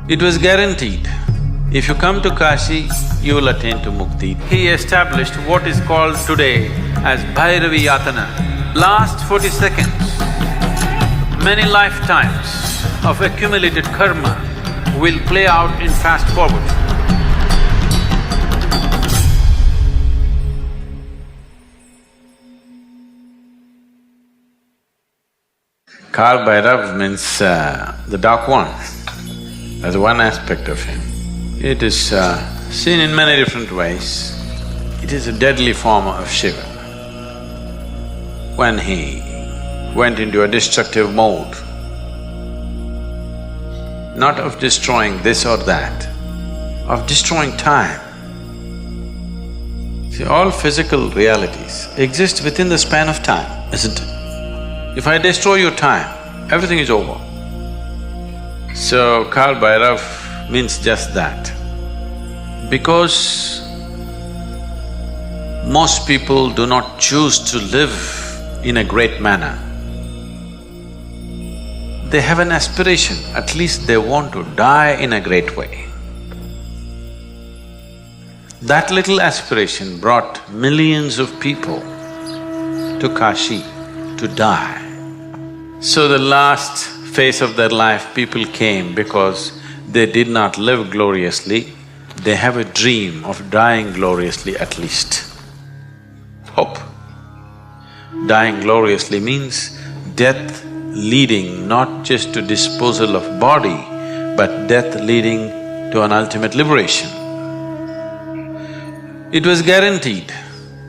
It was guaranteed, if you come to Kashi, you will attain to mukti. He established what is called today as Bhairavi Yatana. Last 40 seconds, many lifetimes of accumulated karma will play out in fast forward. Kal Bhairav means the dark one. That's one aspect of him. It is seen in many different ways. It is a deadly form of Shiva. When he went into a destructive mode, not of destroying this or that, of destroying time. See, all physical realities exist within the span of time, isn't it? If I destroy your time, everything is over. So, Kal Bhairav means just that. Because most people do not choose to live in a great manner, they have an aspiration, at least they want to die in a great way. That little aspiration brought millions of people to Kashi to die. So the last phase of their life, people came because they did not live gloriously, they have a dream of dying gloriously at least. Hope. Dying gloriously means death leading not just to disposal of body, but death leading to an ultimate liberation. It was guaranteed,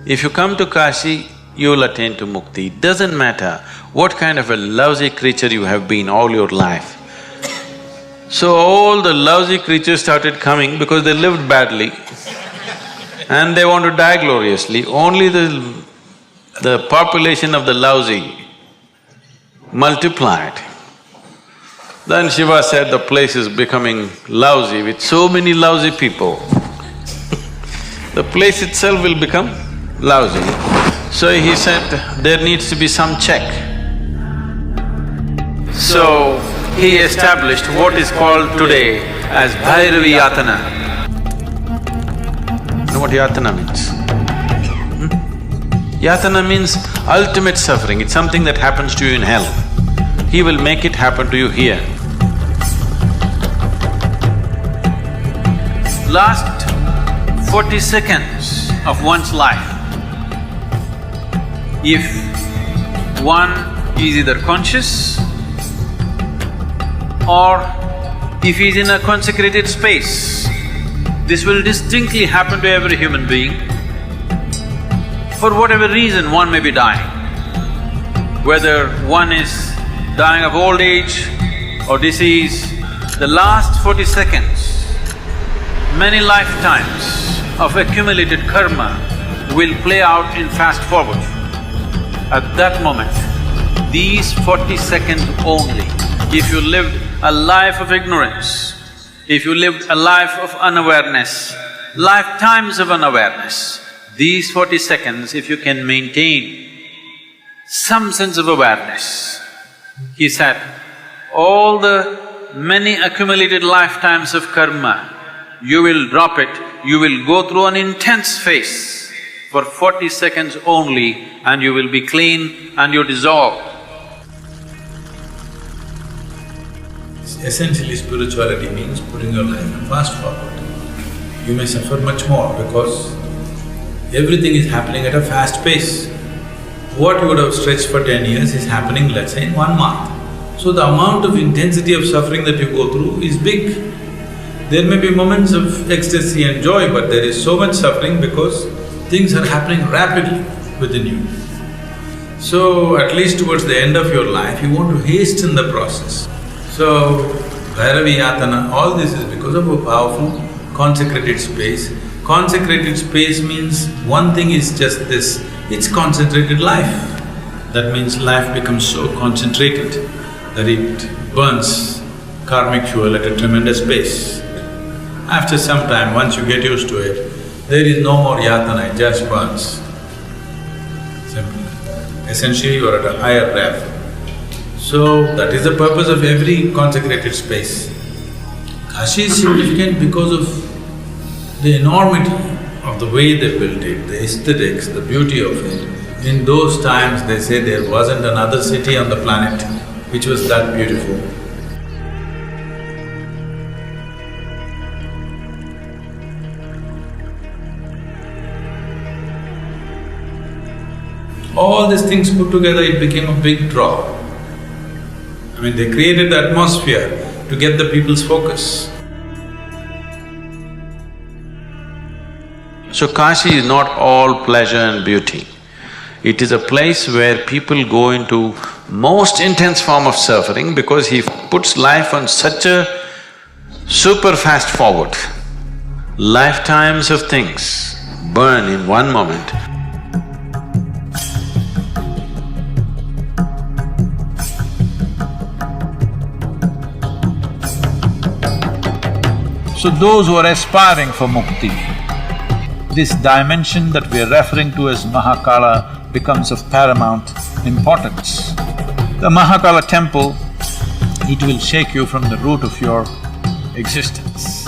if you come to Kashi, you will attain to mukti. Doesn't matter what kind of a lousy creature you have been all your life. So all the lousy creatures started coming because they lived badly and they want to die gloriously. Only the population of the lousy multiplied. Then Shiva said the place is becoming lousy with so many lousy people. The place itself will become lousy. So he said, there needs to be some check. So he established what is called today as Bhairavi Yatana. You know what Yatana means? Yatana means ultimate suffering, it's something that happens to you in hell. He will make it happen to you here. Last 40 seconds of one's life, if one is either conscious or if he is in a consecrated space, this will distinctly happen to every human being. For whatever reason, one may be dying. Whether one is dying of old age or disease, the last 40 seconds, many lifetimes of accumulated karma will play out in fast forward. At that moment, these 40 seconds only, if you lived a life of ignorance, if you lived a life of unawareness, lifetimes of unawareness, these 40 seconds, if you can maintain some sense of awareness, he said, all the many accumulated lifetimes of karma, you will drop it, you will go through an intense phase for 40 seconds only and you will be clean and you dissolve. Essentially, spirituality means putting your life in fast forward. You may suffer much more because everything is happening at a fast pace. What you would have stretched for 10 years is happening, let's say, in 1 month. So the amount of intensity of suffering that you go through is big. There may be moments of ecstasy and joy, but there is so much suffering because things are happening rapidly within you. So at least towards the end of your life, you want to hasten the process. So, Bhairavi Yatana, all this is because of a powerful consecrated space. Consecrated space means one thing is just this, it's concentrated life. That means life becomes so concentrated that it burns karmic fuel at a tremendous pace. After some time, once you get used to it, there is no more yatana, it just burns. Simple. Essentially, you are at a higher rev. So, that is the purpose of every consecrated space. Kashi is significant because of the enormity of the way they built it, the aesthetics, the beauty of it. In those times, they say there wasn't another city on the planet which was that beautiful. All these things put together, it became a big draw. I mean, they created the atmosphere to get the people's focus. So Kashi is not all pleasure and beauty. It is a place where people go into most intense form of suffering because he puts life on such a super fast forward. Lifetimes of things burn in one moment. So those who are aspiring for mukti, this dimension that we are referring to as Mahakala becomes of paramount importance. The Mahakala temple, it will shake you from the root of your existence.